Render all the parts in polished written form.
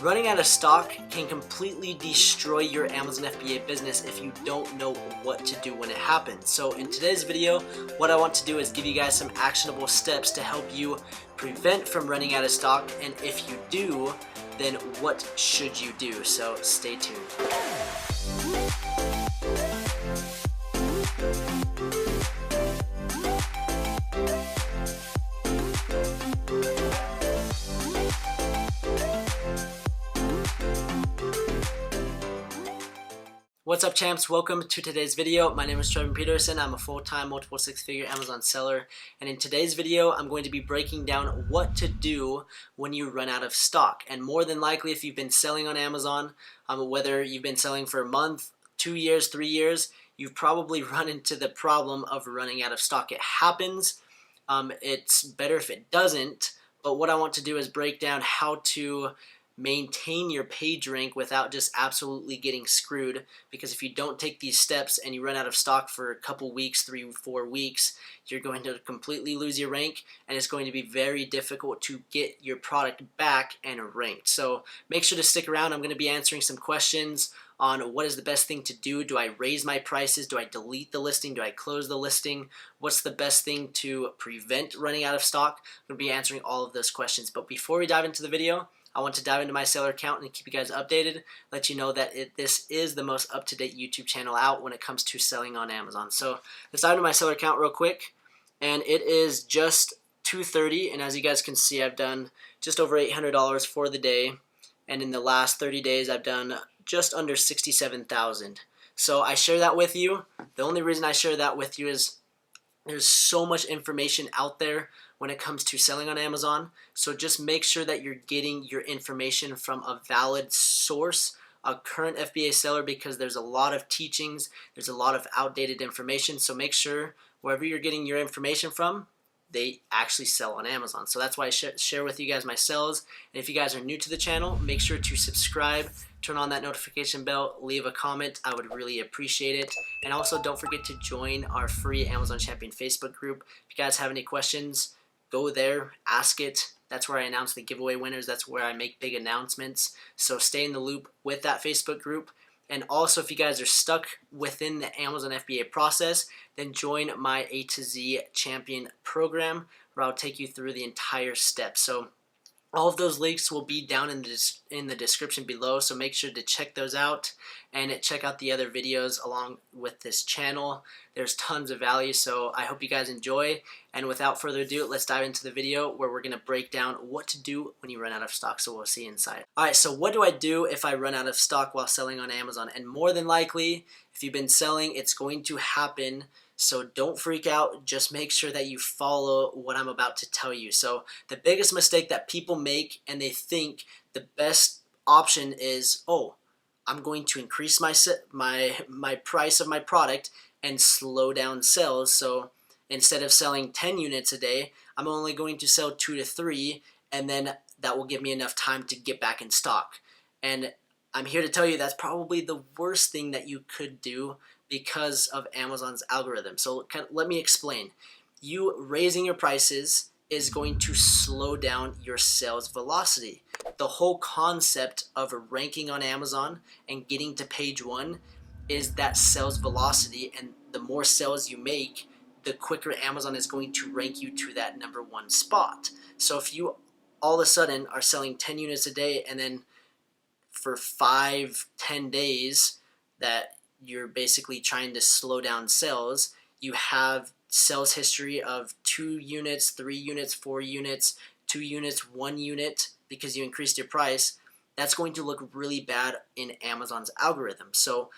Running out of stock can completely destroy your Amazon FBA business if you don't know what to do when it happens. So in today's video, what I want to do is give you guys some actionable steps to help you prevent from running out of stock, and if you do, then what should you do? So stay tuned. What's up, champs? Welcome to today's video. My name is Trevor Peterson. I'm a full-time multiple six-figure Amazon seller, and in today's video I'm going to be breaking down what to do when you run out of stock. And more than likely, if you've been selling on Amazon, whether you've been selling for a month, 2 years, 3 years, you've probably run into the problem of running out of stock. It happens. It's better if it doesn't, but what I want to do is break down how to maintain your page rank without just absolutely getting screwed, because if you don't take these steps and you run out of stock for a couple weeks, 3-4 weeks, you're going to completely lose your rank, and it's going to be very difficult to get your product back and ranked. So make sure to stick around. I'm going to be answering some questions on what is the best thing to do. Do I raise my prices? Do I delete the listing? Do I close the listing? What's the best thing to prevent running out of stock? I'm going to be answering all of those questions. But before we dive into the video, I want to dive into my seller account and keep you guys updated, let you know that this is the most up-to-date YouTube channel out when it comes to selling on Amazon. So let's dive into my seller account real quick, and it is just 2:30, and as you guys can see, I've done just over $800 for the day, and in the last 30 days, I've done just under $67,000. So I share that with you. The only reason I share that with you is there's so much information out there when it comes to selling on Amazon. So just make sure that you're getting your information from a valid source, a current FBA seller, because there's a lot of teachings, there's a lot of outdated information. So make sure wherever you're getting your information from, they actually sell on Amazon. So that's why I share with you guys my sales. And if you guys are new to the channel, make sure to subscribe, turn on that notification bell, leave a comment. I would really appreciate it. And also don't forget to join our free Amazon Champion Facebook group. If you guys have any questions, go there, ask it. That's where I announce the giveaway winners. That's where I make big announcements. So stay in the loop with that Facebook group. And also, if you guys are stuck within the Amazon FBA process, then join my A to Z Champion program, where I'll take you through the entire step. So all of those links will be down in the description below, so make sure to check those out and check out the other videos along with this channel. There's tons of value, so I hope you guys enjoy. And without further ado, let's dive into the video where we're going to break down what to do when you run out of stock, so we'll see inside. Alright, so what do I do if I run out of stock while selling on Amazon? And more than likely, if you've been selling, it's going to happen. So don't freak out, just make sure that you follow what I'm about to tell you. So the biggest mistake that people make, and they think the best option is, oh, I'm going to increase my price of my product and slow down sales. So instead of selling 10 units a day, I'm only going to sell 2 to 3, and then that will give me enough time to get back in stock. And I'm here to tell you that's probably the worst thing that you could do because of Amazon's algorithm. So let me explain. You raising your prices is going to slow down your sales velocity. The whole concept of ranking on Amazon and getting to page 1 is that sales velocity, and the more sales you make, the quicker Amazon is going to rank you to that number 1 spot. So if you all of a sudden are selling 10 units a day, and then for 5-10 days that you're basically trying to slow down sales, you have sales history of 2 units, 3 units, 4 units, 2 units, 1 unit, because you increased your price, that's going to look really bad in Amazon's algorithm. So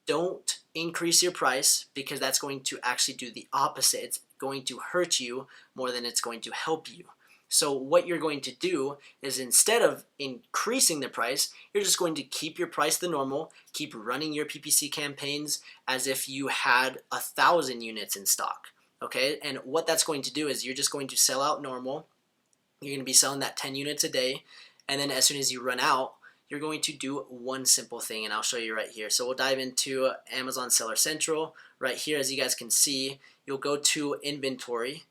don't increase your price, because that's going to actually do the opposite. It's going to hurt you more than it's going to help you. So what you're going to do is, instead of increasing the price, you're just going to keep your price the normal, keep running your PPC campaigns as if you had 1,000 units in stock, okay? And what that's going to do is you're just going to sell out normal. You're going to be selling that 10 units a day, and then as soon as you run out, you're going to do one simple thing, and I'll show you right here. So we'll dive into Amazon Seller Central. Right here, as you guys can see, you'll go to Inventory,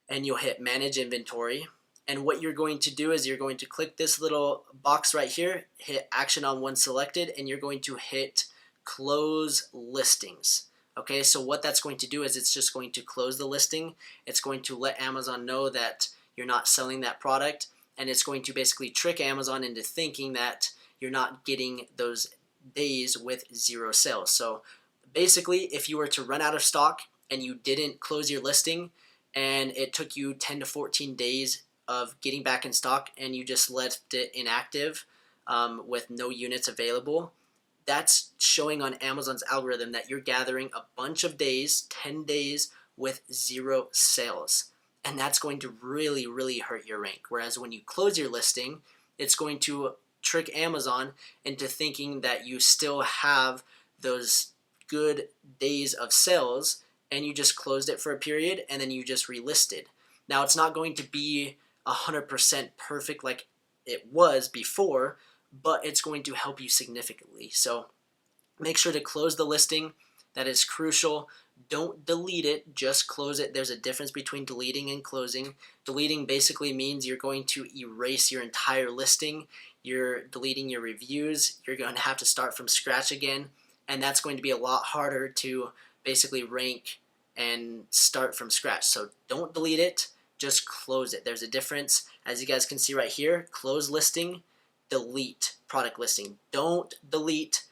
and you'll hit Manage Inventory, And what you're going to do is you're going to click this little box right here, hit action on one selected, and you're going to hit close listings. Okay, so what that's going to do is it's just going to close the listing. It's going to let Amazon know that you're not selling that product, and it's going to basically trick Amazon into thinking that you're not getting those days with 0 sales. So basically, if you were to run out of stock and you didn't close your listing and it took you 10 to 14 days of getting back in stock and you just left it inactive with no units available, that's showing on Amazon's algorithm that you're gathering a bunch of days, 10 days with 0 sales. And that's going to really, really hurt your rank. Whereas when you close your listing, it's going to trick Amazon into thinking that you still have those good days of sales and you just closed it for a period and then you just relisted. Now, it's not going to be 100% perfect like it was before, but it's going to help you significantly. So make sure to close the listing. That is crucial. Don't delete it, just close it. There's a difference between deleting and closing. Deleting basically means you're going to erase your entire listing. You're deleting your reviews. You're going to have to start from scratch again, and that's going to be a lot harder to basically rank and start from scratch. So don't delete it, just close it. There's a difference. As you guys can see right here, close listing, delete product listing. Don't delete,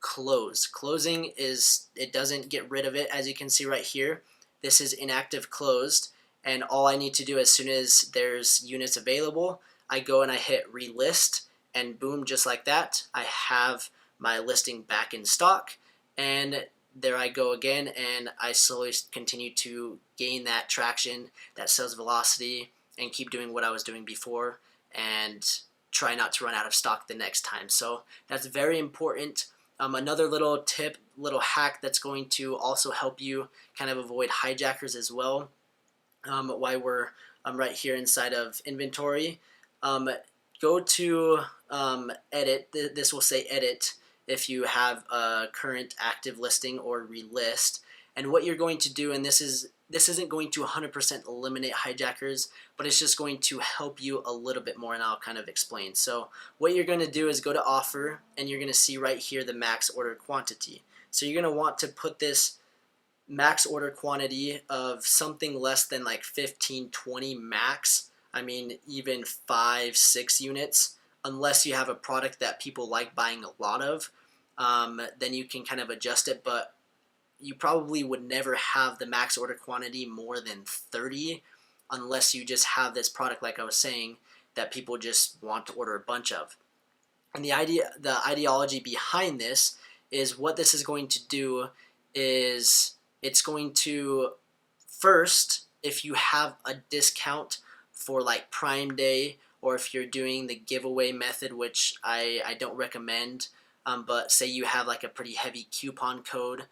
close. Closing is, it doesn't get rid of it. As you can see right here, this is inactive closed, and all I need to do as soon as there's units available, I go and I hit relist, and boom, just like that, I have my listing back in stock, and there I go again, and I slowly continue to gain that traction, that sales velocity, and keep doing what I was doing before, and try not to run out of stock the next time. So that's very important. Another little tip, little hack that's going to also help you kind of avoid hijackers as well, while we're right here inside of inventory. Go to edit. This will say edit if you have a current active listing or relist. And what you're going to do, and this isn't going to 100% eliminate hijackers, but it's just going to help you a little bit more, and I'll kind of explain. So what you're going to do is go to offer, and you're going to see right here the max order quantity. So you're going to want to put this max order quantity of something less than like 15, 20 max. I mean, even 5, 6 units, unless you have a product that people like buying a lot of, then you can kind of adjust it, but you probably would never have the max order quantity more than 30 unless you just have this product, like I was saying, that people just want to order a bunch of. And the ideology behind this is what this is going to do is it's going to, first, if you have a discount for like Prime Day, or if you're doing the giveaway method, which I don't recommend, but say you have like a pretty heavy coupon code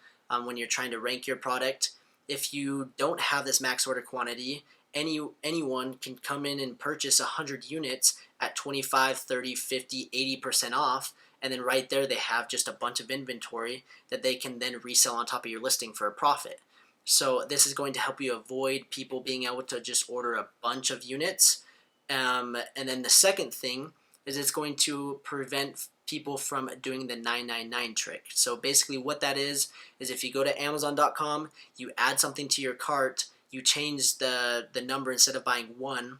when you're trying to rank your product, if you don't have this max order quantity, anyone can come in and purchase 100 units at 25, 30, 50, 80% off, and then right there they have just a bunch of inventory that they can then resell on top of your listing for a profit. So this is going to help you avoid people being able to just order a bunch of units. And then the second thing is it's going to prevent people from doing the 999 trick. So basically what that is if you go to Amazon.com, you add something to your cart, you change the number, instead of buying 1,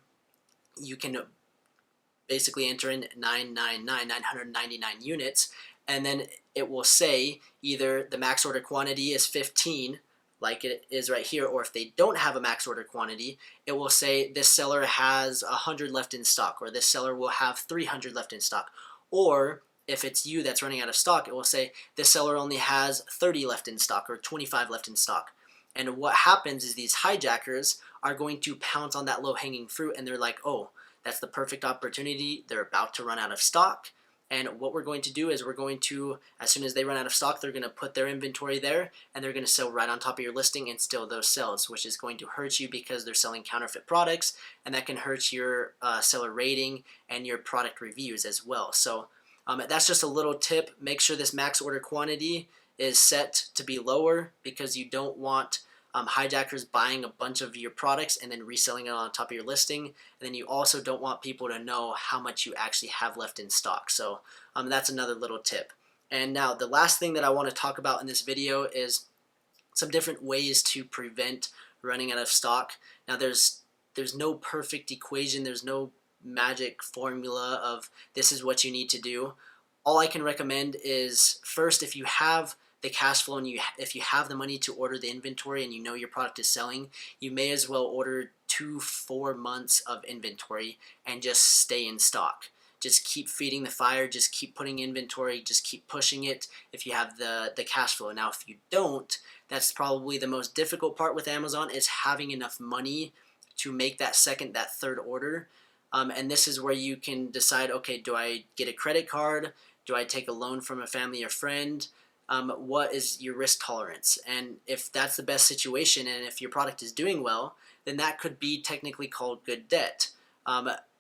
you can basically enter in 999 units, and then it will say either the max order quantity is 15, like it is right here, or if they don't have a max order quantity, it will say this seller has 100 left in stock, or this seller will have 300 left in stock. Or if it's you that's running out of stock, it will say this seller only has 30 left in stock or 25 left in stock. And what happens is these hijackers are going to pounce on that low-hanging fruit, and they're like, oh, that's the perfect opportunity. They're about to run out of stock. And what we're going to do is we're going to, as soon as they run out of stock, they're going to put their inventory there, and they're going to sell right on top of your listing and steal those sales, which is going to hurt you because they're selling counterfeit products, and that can hurt your seller rating and your product reviews as well. So that's just a little tip. Make sure this max order quantity is set to be lower, because you don't want hijackers buying a bunch of your products and then reselling it on top of your listing. And then you also don't want people to know how much you actually have left in stock. So that's another little tip. And now the last thing that I want to talk about in this video is some different ways to prevent running out of stock. Now there's no perfect equation, there's no magic formula of this is what you need to do. All I can recommend is, first, if you have the cash flow and if you have the money to order the inventory and you know your product is selling, you may as well order 2-4 months of inventory and just stay in stock. Just keep feeding the fire, just keep putting inventory, just keep pushing it if you have the cash flow. Now if you don't, that's probably the most difficult part with Amazon, is having enough money to make that second, that third order. And this is where you can decide, okay, do I get a credit card? Do I take a loan from a family or friend? What is your risk tolerance? And if that's the best situation and if your product is doing well, then that could be technically called good debt.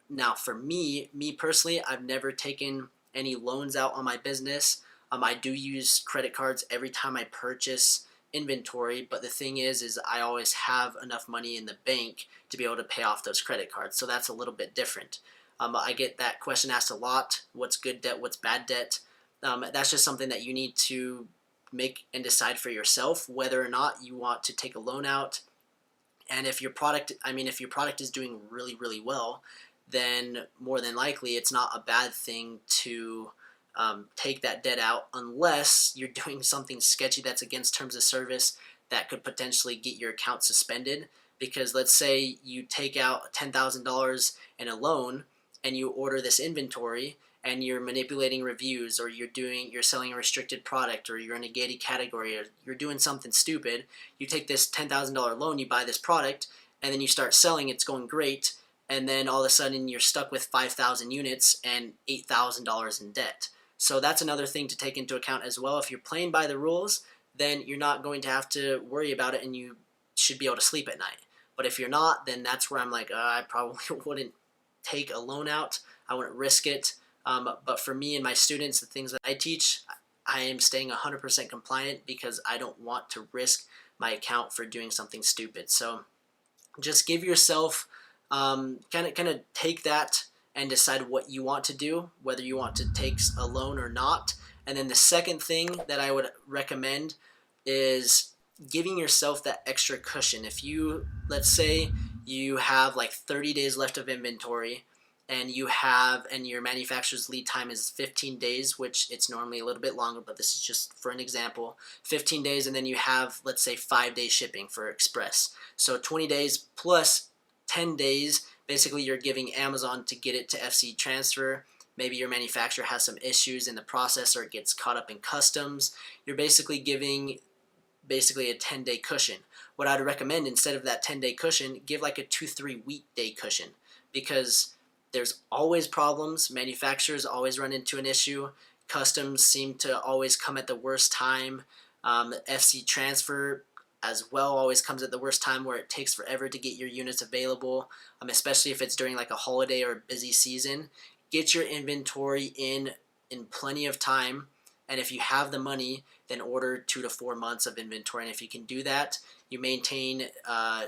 Now for me personally, I've never taken any loans out on my business. I do use credit cards every time I purchase inventory, but the thing is I always have enough money in the bank to be able to pay off those credit cards. So that's a little bit different. I get that question asked a lot. What's good debt? What's bad debt? That's just something that you need to make and decide for yourself whether or not you want to take a loan out. And if your product is doing really, really well, then more than likely it's not a bad thing to take that debt out, unless you're doing something sketchy that's against terms of service that could potentially get your account suspended. Because let's say you take out $10,000 in a loan and you order this inventory and you're manipulating reviews, or you're selling a restricted product, or you're in a gated category, or you're doing something stupid. You take this $10,000 loan, you buy this product, and then you start selling, it's going great, and then all of a sudden you're stuck with 5,000 units and $8,000 in debt. So that's another thing to take into account as well. If you're playing by the rules, then you're not going to have to worry about it and you should be able to sleep at night. But if you're not, then that's where I'm like, I probably wouldn't take a loan out. I wouldn't risk it. But for me and my students, the things that I teach, I am staying 100% compliant because I don't want to risk my account for doing something stupid. So just give yourself, kind of take that and decide what you want to do, whether you want to take a loan or not. And then the second thing that I would recommend is giving yourself that extra cushion. If you, let's say you have like 30 days left of inventory, and your manufacturer's lead time is 15 days, which it's normally a little bit longer, but this is just for an example, 15 days, and then you have, let's say, 5-day shipping for express. So 20 days plus 10 days, basically you're giving Amazon to get it to FC transfer. Maybe your manufacturer has some issues in the process or it gets caught up in customs. You're basically giving a 10-day cushion. What I'd recommend, instead of that 10-day cushion, give like a 2-3 weekday cushion, because there's always problems. Manufacturers always run into an issue. Customs seem to always come at the worst time. FC transfer as well always comes at the worst time, where it takes forever to get your units available, especially if it's during like a holiday or a busy season. Get your inventory in plenty of time, and if you have the money, then order 2 to 4 months of inventory. And if you can do that, you maintain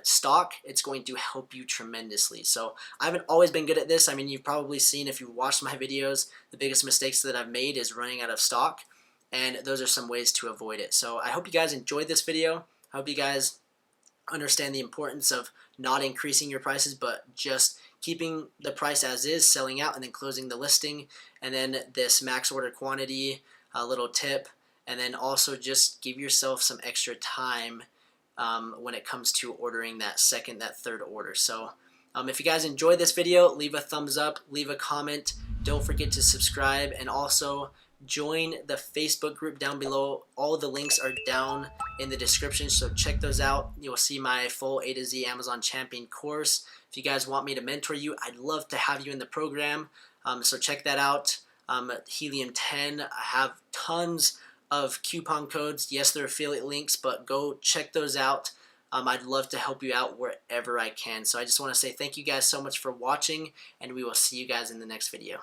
stock, it's going to help you tremendously. So I haven't always been good at this. I mean, you've probably seen, if you watched my videos, the biggest mistakes that I've made is running out of stock, and those are some ways to avoid it. So I hope you guys enjoyed this video. I hope you guys understand the importance of not increasing your prices, but just keeping the price as is, selling out, and then closing the listing. And then this max order quantity, a little tip, and then also just give yourself some extra time when it comes to ordering that second, that third order. So if you guys enjoyed this video, leave a thumbs up, leave a comment, don't forget to subscribe, and also join the Facebook group down below. All the links are down in the description, so check those out. You'll see my full A to Z Amazon Champion course. If you guys want me to mentor you, I'd love to have you in the program, so check that out. Helium 10, I have tons of coupon codes. Yes, they're affiliate links, but go check those out. I'd love to help you out wherever I can. So I just want to say thank you guys so much for watching, and we will see you guys in the next video.